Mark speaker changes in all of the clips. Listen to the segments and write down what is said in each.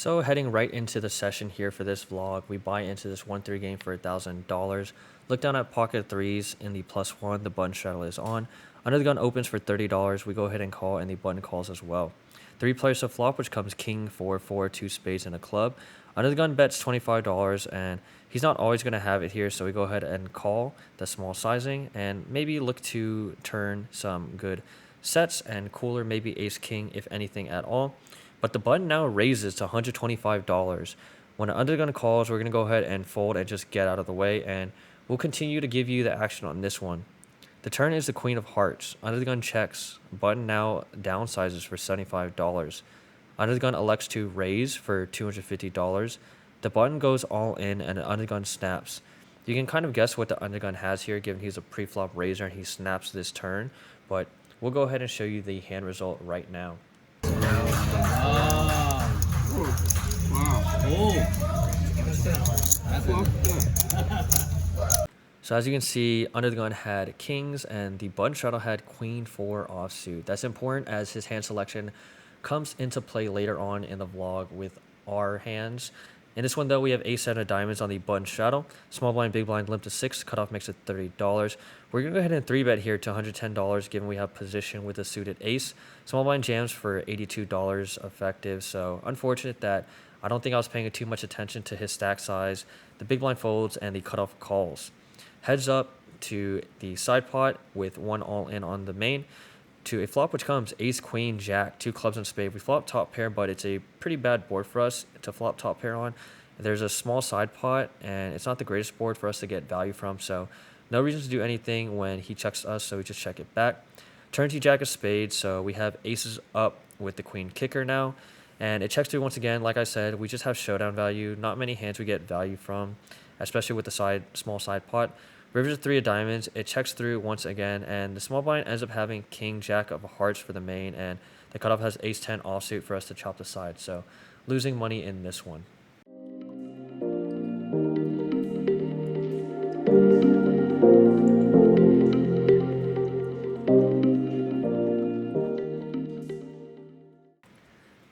Speaker 1: So heading right into the session here for this vlog, we buy into this 1-3 game for $1,000. Look down at pocket threes in the +1, the button straddle is on. Under the gun opens for $30, we go ahead and call and the button calls as well. Three players to flop, which comes king, 4, 4, two spades and a club. Under the gun bets $25 and he's not always going to have it here, so we go ahead and call the small sizing and maybe look to turn some good sets and cooler, maybe ace king if anything at all. But the button now raises to $125. When an undergun calls, we're going to go ahead and fold and just get out of the way, and we'll continue to give you the action on this one. The turn is the queen of hearts. Under the gun checks. Button now downsizes for $75. Under the gun elects to raise for $250. The button goes all in and the undergun snaps. You can kind of guess what the undergun has here, given he's a pre-flop raiser and he snaps this turn, but we'll go ahead and show you the hand result right now.
Speaker 2: Wow.
Speaker 1: So as you can see, under the gun had kings and the button straddle had queen 4 offsuit. That's important as his hand selection comes into play later on in the vlog with our hands. In this one though, we have ace 7 of diamonds on the button straddle. Small blind, big blind, limp to 6, cutoff makes it $30. We're going to go ahead and 3-bet here to $110 given we have position with a suited ace. Small blind jams for $82 effective, so unfortunate that I don't think I was paying too much attention to his stack size. The big blind folds and the cutoff calls. Heads up to the side pot with one all in on the main. To a flop which comes ace, queen, jack, 2 clubs and spade. We flop top pair, but it's a pretty bad board for us to flop top pair on. There's a small side pot, and it's not the greatest board for us to get value from, so no reason to do anything when he checks us, so we just check it back. Turn to jack of spades, so we have aces up with the queen kicker now, and it checks through once again. Like I said, we just have showdown value. Not many hands we get value from, especially with the small side pot. Rivers 3 of diamonds, it checks through once again, and the small blind ends up having king, jack of hearts for the main, and the cutoff has ace 10 offsuit for us to chop the side, so losing money in this one.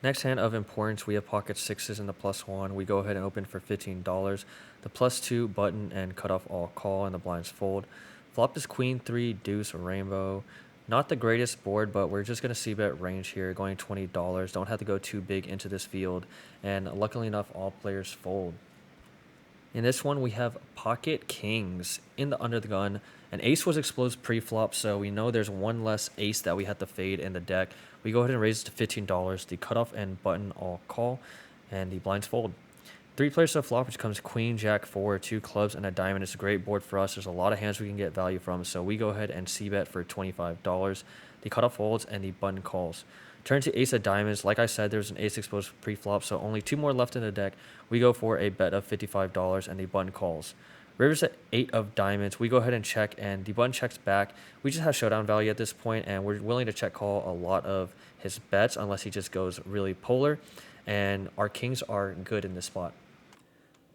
Speaker 1: Next hand of importance, we have pocket sixes in the +1. We go ahead and open for $15. The +2 button and cut off all call and the blinds fold. Flop is queen 3, deuce, rainbow. Not the greatest board, but we're just going to see bet range here, going $20. Don't have to go too big into this field, and luckily enough, all players fold. In this one, we have pocket kings in the under the gun. An ace was exposed pre-flop, so we know there's one less ace that we have to fade in the deck. We go ahead and raise it to $15. The cutoff and button all call, and the blinds fold. 3 players to flop, which comes queen, jack, 4, 2 clubs, and a diamond. It's a great board for us. There's a lot of hands we can get value from, so we go ahead and c-bet for $25. The cutoff folds, and the button calls. Turn to ace of diamonds. Like I said, there's an ace exposed pre-flop, so only 2 more left in the deck. We go for a bet of $55, and the button calls. Rivers at 8 of diamonds. We go ahead and check, and the button checks back. We just have showdown value at this point, and we're willing to check call a lot of his bets unless he just goes really polar, and our kings are good in this spot.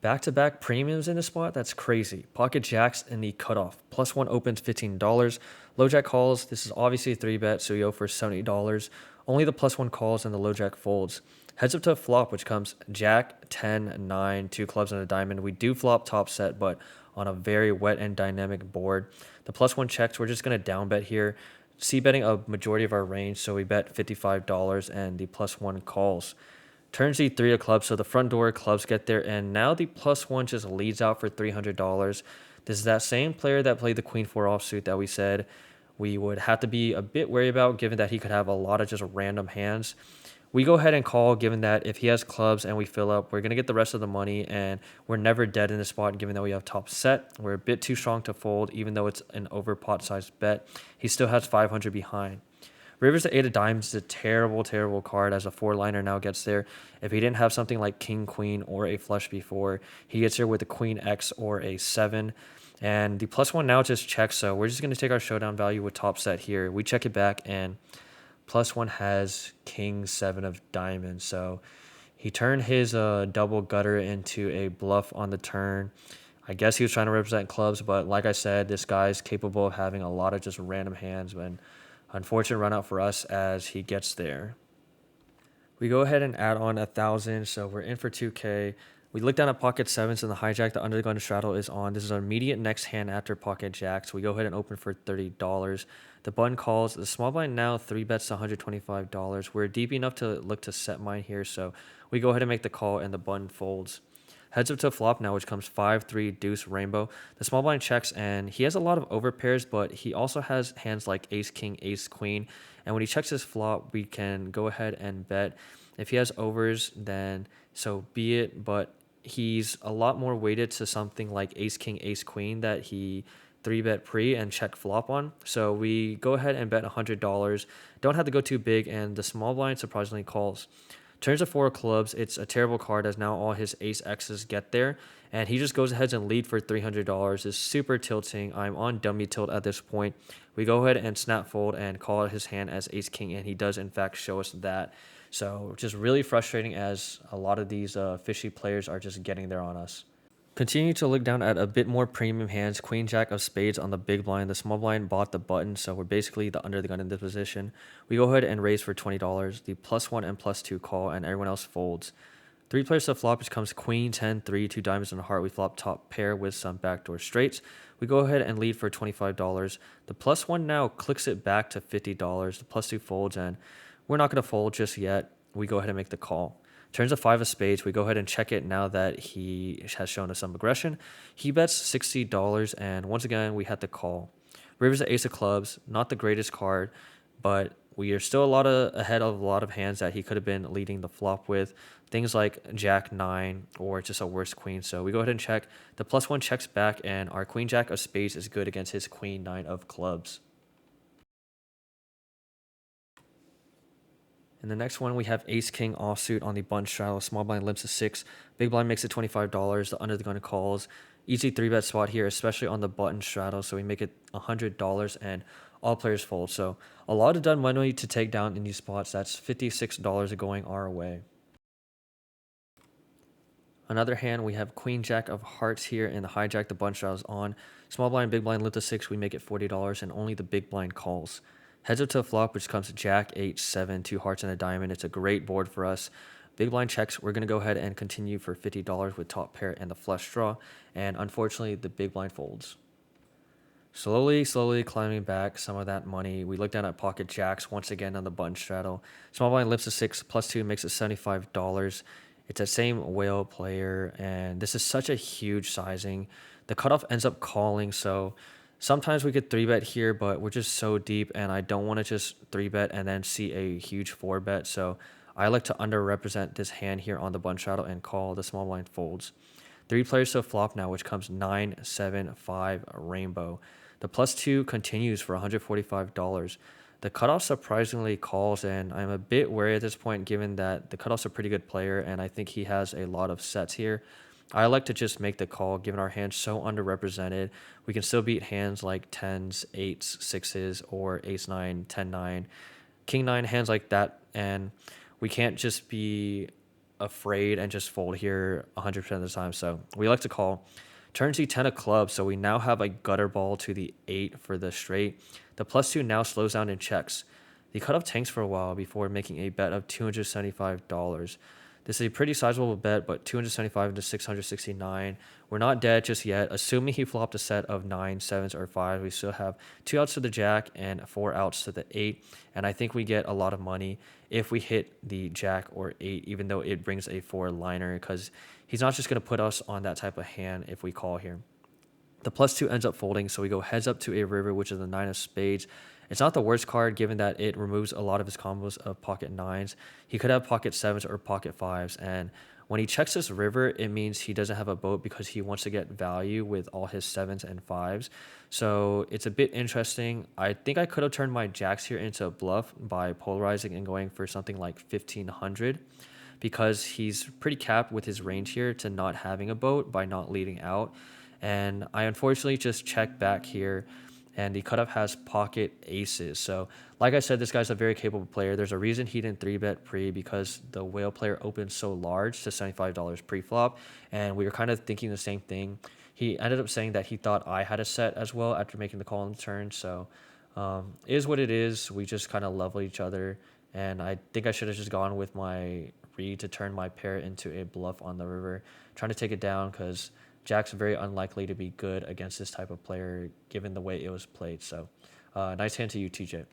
Speaker 1: Back-to-back premiums in this spot, that's crazy. Pocket jacks in the cutoff. +1 opens $15. Low jack calls. This is obviously a 3-bet, so you go for $70. Only the +1 calls and the low jack folds. Heads up to a flop, which comes jack, 10, 9, 2 clubs and a diamond. We do flop top set, but on a very wet and dynamic board. The +1 checks, we're just going to down bet here. C-betting a majority of our range, so we bet $55 and the +1 calls. Turns the 3 of clubs, so the front door clubs get there, and now the +1 just leads out for $300. This is that same player that played the queen 4 offsuit that we said we would have to be a bit wary about, given that he could have a lot of just random hands. We go ahead and call, given that if he has clubs and we fill up, we're going to get the rest of the money, and we're never dead in this spot, given that we have top set. We're a bit too strong to fold, even though it's an over pot-sized bet. He still has 500 behind. Rivers at 8 of diamonds is a terrible, terrible card as a 4-liner now gets there. If he didn't have something like king, queen, or a flush before, he gets here with a queen X or a 7. And the +1 now just checks, so we're just going to take our showdown value with top set here. We check it back, and +1 has king 7 of diamonds. So he turned his double gutter into a bluff on the turn. I guess he was trying to represent clubs, but like I said, this guy's capable of having a lot of just random hands, and unfortunate run out for us as he gets there. We go ahead and add on 1,000, so we're in for 2K. We look down at pocket sevens and the hijack. The under the gun straddle is on. This is our immediate next hand after pocket jacks. We go ahead and open for $30. The button calls. The small blind now three bets to $125. We're deep enough to look to set mine here, so we go ahead and make the call, and the button folds. Heads up to flop now, which comes 5-3 deuce rainbow. The small blind checks, and he has a lot of overpairs, but he also has hands like ace king, ace queen. And when he checks his flop, we can go ahead and bet. If he has overs, then so be it. But he's a lot more weighted to something like ace king, ace queen that he three bet pre and check flop on. So we go ahead and bet $100. Don't have to go too big, and the small blind surprisingly calls. Turns to four of clubs. It's a terrible card as now all his ace X's get there. And he just goes ahead and lead for $300. Is super tilting. I'm on dummy tilt at this point. We go ahead and snap fold and call out his hand as ace king, and he does in fact show us that. So just really frustrating as a lot of these fishy players are just getting there on us. Continue to look down at a bit more premium hands. Queen jack of spades on the big blind. The small blind bought the button, so we're basically the under the gun in this position. We go ahead and raise for $20. The +1 and +2 call, and everyone else folds. Three players to flop, which comes queen, 10, 3, two diamonds and a heart. We flop top pair with some backdoor straights. We go ahead and lead for $25. The +1 now clicks it back to $50. The +2 folds, and we're not going to fold just yet. We go ahead and make the call. Turns a 5 of spades. We go ahead and check it now that he has shown us some aggression. He bets $60, and once again, we had to call. River's the ace of clubs. Not the greatest card, but we are still ahead of a lot of hands that he could have been leading the flop with. Things like jack 9 or just a worse queen. So we go ahead and check. The +1 checks back, and our queen jack of spades is good against his queen 9 of clubs. In the next one, we have ace king offsuit on the bunch straddle. Small blind limps to 6. Big blind makes it $25. The under the gun calls. Easy 3-bet spot here, especially on the button straddle. So we make it $100, and all players fold. So a lot of done money to take down in these spots. That's $56 going our way. Another hand, we have queen jack of hearts here, and the hijack, the bunch straddle is on. Small blind, big blind limp to 6. We make it $40, and only the big blind calls. Heads up to a flop, which comes jack, 8, 7, two hearts and a diamond. It's a great board for us. Big blind checks. We're going to go ahead and continue for $50 with top pair and the flush draw. And unfortunately, the big blind folds. Slowly climbing back some of that money. We look down at pocket jacks once again on the button straddle. Small blind lips to 6, +2 makes it $75. It's that same whale player, and this is such a huge sizing. The cutoff ends up calling, so sometimes we could 3-bet here, but we're just so deep, and I don't want to just 3-bet and then see a huge 4-bet. So I like to underrepresent this hand here on the button straddle and call. The small blind folds. Three players to flop now, which comes 9, 7, 5 rainbow. The +2 continues for $145. The cutoff surprisingly calls, and I'm a bit wary at this point given that the cutoff's a pretty good player, and I think he has a lot of sets here. I like to just make the call, given our hands so underrepresented. We can still beat hands like 10s, 8s, 6s, or ace 9, 10 9, king 9, hands like that. And we can't just be afraid and just fold here 100% of the time. So we like to call. Turn to 10 of clubs, so we now have a gutter ball to the 8 for the straight. The +2 now slows down and checks. The cutoff tanks for a while before making a bet of $275. This is a pretty sizable bet, but 275 into 669. We're not dead just yet. Assuming he flopped a set of 9, 7s, or 5, we still have 2 outs to the jack and 4 outs to the 8. And I think we get a lot of money if we hit the jack or 8, even though it brings a 4-liner, because he's not just going to put us on that type of hand if we call here. The +2 ends up folding, so we go heads up to a river, which is the 9 of spades. It's not the worst card given that it removes a lot of his combos of pocket 9s. He could have pocket 7s or pocket 5s, and when he checks this river, it means he doesn't have a boat because he wants to get value with all his 7s and 5s. So it's a bit interesting. I think I could have turned my jacks here into a bluff by polarizing and going for something like 1500, because he's pretty capped with his range here to not having a boat by not leading out. And I unfortunately just checked back here, and the cutoff has pocket aces. So like I said, this guy's a very capable player. There's a reason he didn't 3-bet pre, because the whale player opened so large to $75 pre-flop, and we were kind of thinking the same thing. He ended up saying that he thought I had a set as well after making the call on the turn. So is what it is. We just kind of level each other, And I think I should have just gone with my read to turn my pair into a bluff on the river, trying to take it down because Jack's very unlikely to be good against this type of player given the way it was played. So nice hand to you, TJ.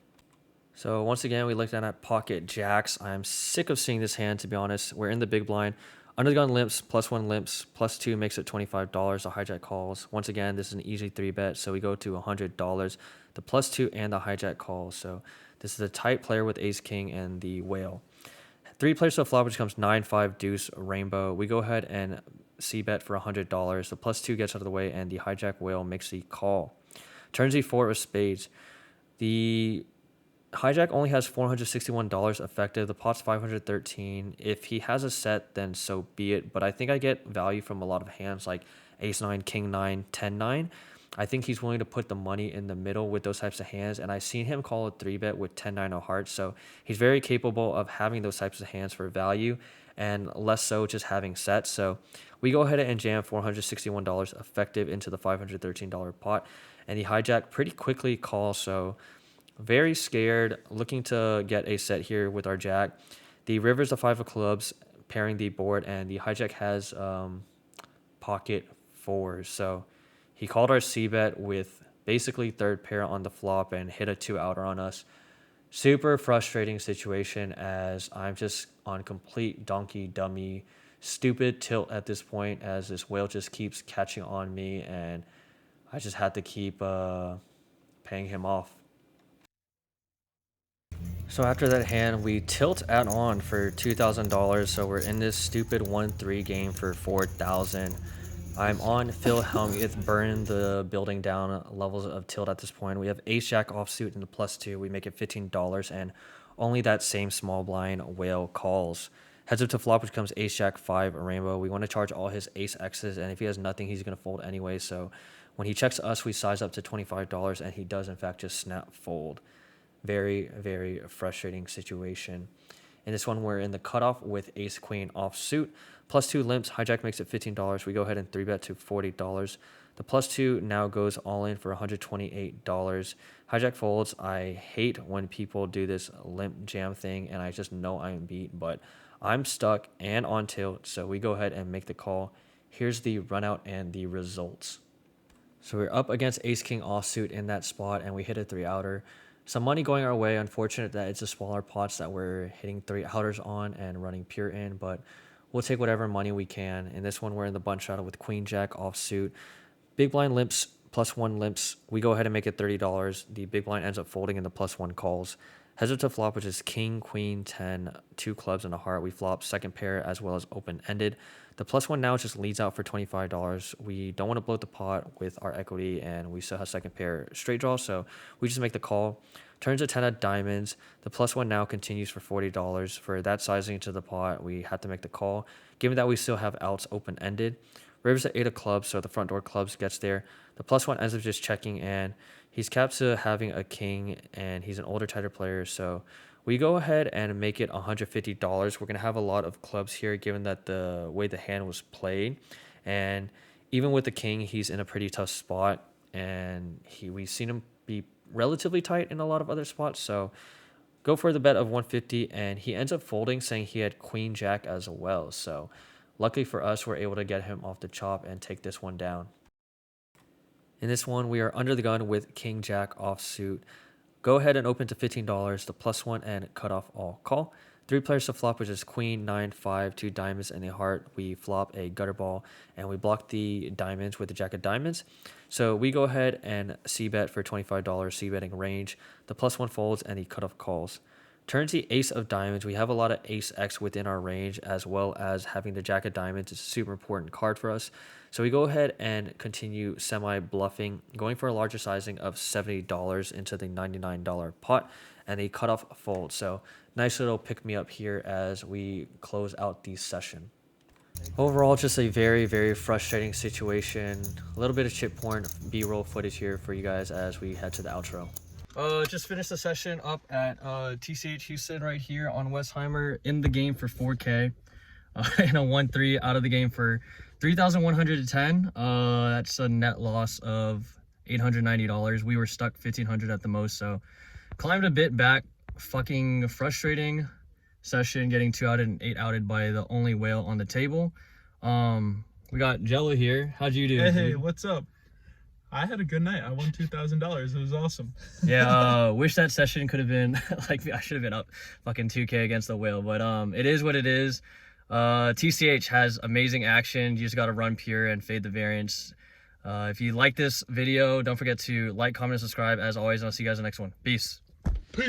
Speaker 1: So once again, we looked at pocket jacks. I'm sick of seeing this hand, to be honest. We're in the big blind. Under the gun limps, +1 limps, +2 makes it $25. The hijack calls. Once again, this is an easy 3-bet, so we go to $100. The +2 and the hijack calls. So this is a tight player with ace king and the whale. 3 players to the flop, which becomes 9-5 deuce rainbow. We go ahead and c-bet for $100. The +2 gets out of the way, and the hijack whale makes the call. Turns the 4 of spades. The hijack only has $461 effective. The pot's 513. If he has a set, then so be it. But I think I get value from a lot of hands like ace 9, king 9, 10 9. I think he's willing to put the money in the middle with those types of hands. And I've seen him call a 3-bet with 10 9 of hearts. So he's very capable of having those types of hands for value and less so just having sets. So we go ahead and jam $461 effective into the $513 pot. And the hijack pretty quickly calls. So very scared, looking to get a set here with our jack. The river's the 5 of clubs, pairing the board, and the hijack has pocket 4s. So he called our c-bet with basically third pair on the flop and hit a 2-outer on us. Super frustrating situation as I'm just on complete donkey dummy stupid tilt at this point as this whale just keeps catching on me and I just had to keep paying him off. So after that hand, we tilt add-on for $2,000. So we're in this stupid 1-3 game for 4,000. I'm on Phil Hellmuth, burning the building down levels of tilt at this point. We have ace jack offsuit and the +2. We make it $15, and only that same small blind whale calls. Heads up to flop, which comes ace jack 5 rainbow. We want to charge all his ace X's, and if he has nothing, he's going to fold anyway. So when he checks us, we size up to $25, and he does in fact just snap fold. Very, very frustrating situation. In this one, we're in the cutoff with ace queen offsuit. +2 limps. Hijack makes it $15. We go ahead and 3-bet to $40. The +2 now goes all in for $128. Hijack folds. I hate when people do this limp jam thing, and I just know I'm beat, but I'm stuck and on tilt, so we go ahead and make the call. Here's the run out and the results. So we're up against ace king offsuit in that spot, and we hit a 3-outer. Some money going our way. Unfortunate that it's the smaller pots that we're hitting 3-outers on and running pure in, but we'll take whatever money we can. In this one, we're in the bunch shadow with queen jack offsuit. Big blind limps, +1 limps. We go ahead and make it $30. The big blind ends up folding and the +1 calls. Heads up to flop, which is king, queen, 10, 2 clubs and a heart. We flop second pair as well as open-ended. The +1 now just leads out for $25. We don't want to bloat the pot with our equity, and we still have second pair straight draw, so we just make the call. Turns a 10 of diamonds. The +1 now continues for $40. For that sizing to the pot, we had to make the call, given that we still have outs open-ended. River's at 8 of clubs, so the front door clubs gets there. The +1 ends up just checking, and he's capped to having a king, and he's an older, tighter player, so we go ahead and make it $150. We're going to have a lot of clubs here, given that the way the hand was played. And even with the king, he's in a pretty tough spot, and we've seen him be relatively tight in a lot of other spots, so go for the bet of 150, and he ends up folding, saying he had queen jack as well. So luckily for us, we're able to get him off the chop and take this one down. In this one, we are under the gun with king jack offsuit. Go ahead and open to $15, the +1 and cut off all call. 3 players to flop, which is queen, 9, 5, 2 diamonds and a heart. We flop a gutter ball and we block the diamonds with the jack of diamonds. So we go ahead and c-bet for $25, c-betting range. The +1 folds and the cutoff calls. Turns the ace of diamonds. We have a lot of ace X within our range, as well as having the jack of diamonds is a super important card for us. So we go ahead and continue semi-bluffing, going for a larger sizing of $70 into the $99 pot and a cutoff fold. So nice little pick-me-up here as we close out the session. Overall, just a very, very frustrating situation. A little bit of chip porn B-roll footage here for you guys as we head to the outro. Just finished the session up at TCH Houston right here on Westheimer, in the game for 4K, and a 1-3 out of the game for 3,110. That's a net loss of $890. We were stuck 1,500 at the most, so climbed a bit back fucking frustrating session, getting 2 outed and 8 outed by the only whale on the table. We got Jello here. How'd you do?
Speaker 2: Hey, what's up? I had a good night. I won $2,000. It was awesome.
Speaker 1: Yeah, wish that session could have been like I should have been up fucking 2K against the whale, but it is what it is. TCH has amazing action. You just got to run pure and fade the variance. If you like this video, don't forget to like, comment, and subscribe. As always, I'll see you guys in the next one. Peace.